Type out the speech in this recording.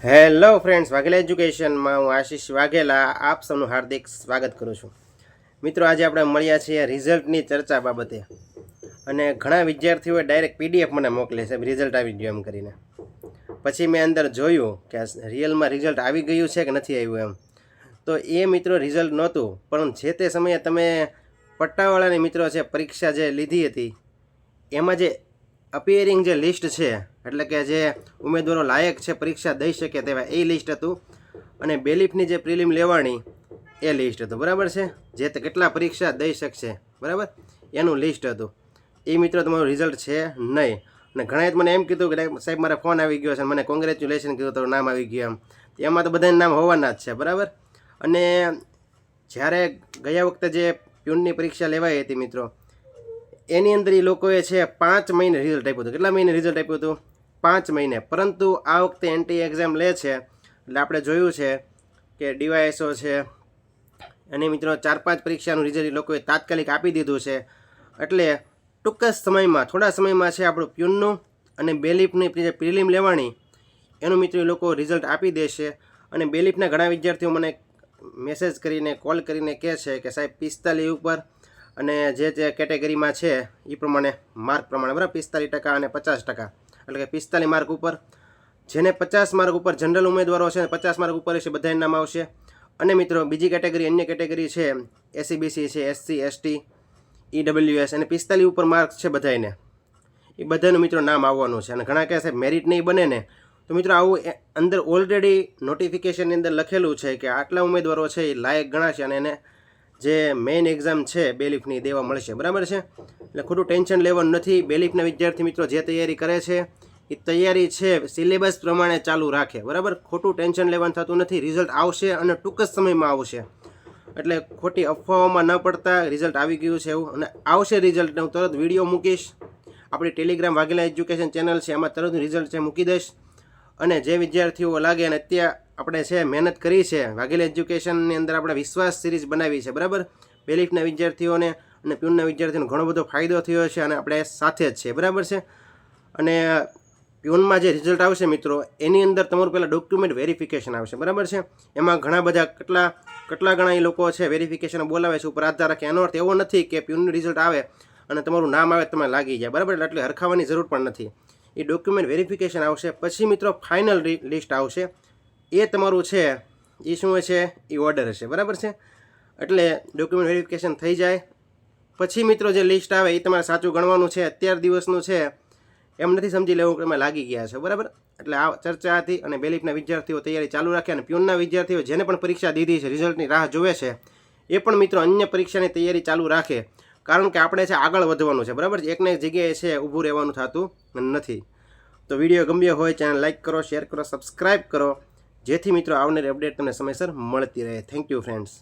Hello friends, Vaghela એજ્યુકેશનમાં હું આશીષ વાઘેલા આપ સૌનું હાર્દિક સ્વાગત કરું છું. મિત્રો, આજે આપણે મળ્યા છીએ રિઝલ્ટની ચર્ચા બાબતે. અને ઘણા વિદ્યાર્થીઓએ ડાયરેક્ટ પીડીએફ મને મોકલે છે રિઝલ્ટ આવી ગયું એમ કરીને. પછી મેં અંદર જોયું કે રિયલમાં રિઝલ્ટ આવી ગયું છે કે નથી આવ્યું એમ. તો એ મિત્રો રિઝલ્ટ નહોતું, પણ જે તે સમયે તમે પટ્ટાવાળાની મિત્રો છે પરીક્ષા જે લીધી હતી એમાં જે અપિયરિંગ જે લિસ્ટ છે, એટલે કે જે ઉમેદવારો લાયક છે પરીક્ષા દઈ શકે તેવા એ લિસ્ટ હતું. અને બેલીફની જે પ્રિલિમ લેવાની એ લિસ્ટ હતું, બરાબર છે. જે કેટલા પરીક્ષા દઈ શકશે, બરાબર, એનું લિસ્ટ હતું. એ મિત્રો તમારું રિઝલ્ટ છે નહીં. અને ઘણાએ મને એમ કીધું કે સાહેબ મારે ફોન આવી ગયો છે, મને કોંગ્રેચ્યુલેશન કીધું, તારું નામ આવી ગયું એમ. એમાં તો બધાના નામ હોવાના જ છે, બરાબર. અને જ્યારે ગયા વખતે જે પ્યુનની પરીક્ષા લેવાઈ હતી મિત્રો, એની અંદર એ લોકોએ છે 5 મહિને રિઝલ્ટ આપ્યું હતું. કેટલા મહિને રિઝલ્ટ આપ્યું હતું? 5 મહિને. પરંતુ આ વખતે એનટી એક્ઝામ લે છે એટલે આપણે જોયું છે કે ડીવાયએસઓ છે અને મિત્રો 4-5 પરીક્ષાનું રિઝલ્ટ એ લોકોએ તાત્કાલિક આપી દીધું છે. એટલે ટૂંક જ સમયમાં, થોડા સમયમાં છે આપણું પ્યુનનું અને બેલીફની જે પ્રિલિમ લેવાની એનું મિત્રો એ લોકો રિઝલ્ટ આપી દેશે. અને બેલીફના ઘણા વિદ્યાર્થીઓ મને મેસેજ કરીને, કોલ કરીને કહે છે કે સાહેબ 45 ઉપર અને જે કેટેગરીમાં છે એ પ્રમાણે માર્ક પ્રમાણે, બરાબર, 45% અને 50%, એટલે કે 45 માર્ક ઉપર. જેને 50 માર્ક ઉપર જનરલ ઉમેદવારો છે, 50 માર્ક ઉપર છે, બધાને નામ આવશે. અને મિત્રો બીજી કેટેગરી, અન્ય કેટેગરી છે એસસીબીસી છે, એસસી એસટી ઈડબ્લ્યુએસ, અને 45 ઉપર માર્ક્સ છે બધાને, એ બધાનું મિત્રો નામ આવવાનું છે. અને ઘણા કહે છે મેરિટ નહીં બને ને, તો મિત્રો આવું અંદર ઓલરેડી નોટિફિકેશનની અંદર લખેલું છે કે આટલા ઉમેદવારો છે એ લાયક ગણાશે અને એને જે મેઇન એક્ઝામ છે બેલીફની દેવા મળશે, બરાબર છે. એટલે ખોટું ટેન્શન લેવાનું નથી. બેલીફના વિદ્યાર્થી મિત્રો જે તૈયારી કરે છે એ તૈયારી છે સિલેબસ પ્રમાણે ચાલુ રાખે, બરાબર. ખોટું ટેન્શન લેવાનું થતું નથી. રિઝલ્ટ આવશે અને ટૂંક જ સમયમાં આવશે. એટલે ખોટી અફવાઓમાં ન પડતા, રિઝલ્ટ આવી ગયું છે એવું, અને આવશે રિઝલ્ટ. હું તરત વિડીયો મૂકીશ. આપણી ટેલિગ્રામ વાઘેલા એજ્યુકેશન ચેનલ છે, એમાં તરત રિઝલ્ટ છે મૂકી દઈશ. અને જે વિદ્યાર્થીઓ લાગે, અને અત્યારે આપણે છે મહેનત કરી છે વાઘેલા એજ્યુકેશનની અંદર, આપણે વિશ્વાસ સિરીઝ બનાવી છે, બરાબર. બેલીફના વિદ્યાર્થીઓને અને પ્યુનના વિદ્યાર્થીઓને ઘણો બધો ફાયદો થયો છે અને આપણે સાથે જ છે, બરાબર છે. અને પ્યુનમાં જે રિઝલ્ટ આવશે મિત્રો, એની અંદર તમારું પહેલાં ડોક્યુમેન્ટ વેરિફિકેશન આવશે, બરાબર છે. એમાં ઘણા બધા કેટલા ઘણા એ લોકો છે વેરિફિકેશન બોલાવે છે, ઉપર આધાર રાખે. એનો અર્થ એવો નથી કે પ્યુનનું રિઝલ્ટ આવે અને તમારું નામ આવે તમે લાગી જાય, બરાબર. એટલે હરખાવાની જરૂર પણ નથી. એ ડોક્યુમેન્ટ વેરિફિકેશન આવશે. પછી મિત્રો ફાઇનલ લિસ્ટ આવશે. એ તમારું છે એ શું છે, એ ઓર્ડર હશે, બરાબર છે. એટલે ડોક્યુમેન્ટ વેરિફિકેશન થઈ જાય પછી મિત્રો જે લિસ્ટ આવે એ તમારે સાચું ગણવાનું છે. અત્યાર દિવસનું છે એમ નથી સમજી લેવું કે તમે લાગી ગયા છે, બરાબર. એટલે આ ચર્ચા હતી. અને બેલીફના વિદ્યાર્થીઓ તૈયારી ચાલુ રાખે, અને પ્યુનના વિદ્યાર્થીઓ જેને પણ પરીક્ષા દીધી છે, રિઝલ્ટની રાહ જોવે છે, એ પણ મિત્રો અન્ય પરીક્ષાની તૈયારી ચાલુ રાખે. કારણ કે આપણે છે આગળ વધવાનું છે, બરાબર. એકને એક જગ્યાએ છે ઊભું રહેવાનું થતું નથી. તો વિડીયો ગમ્યો હોય ચેનલ લાઇક કરો, શેર કરો, સબસ્ક્રાઈબ કરો, જેથી મિત્રો આવનારી અપડેટ તમને સમયસર મળતી રહે. Thank you friends.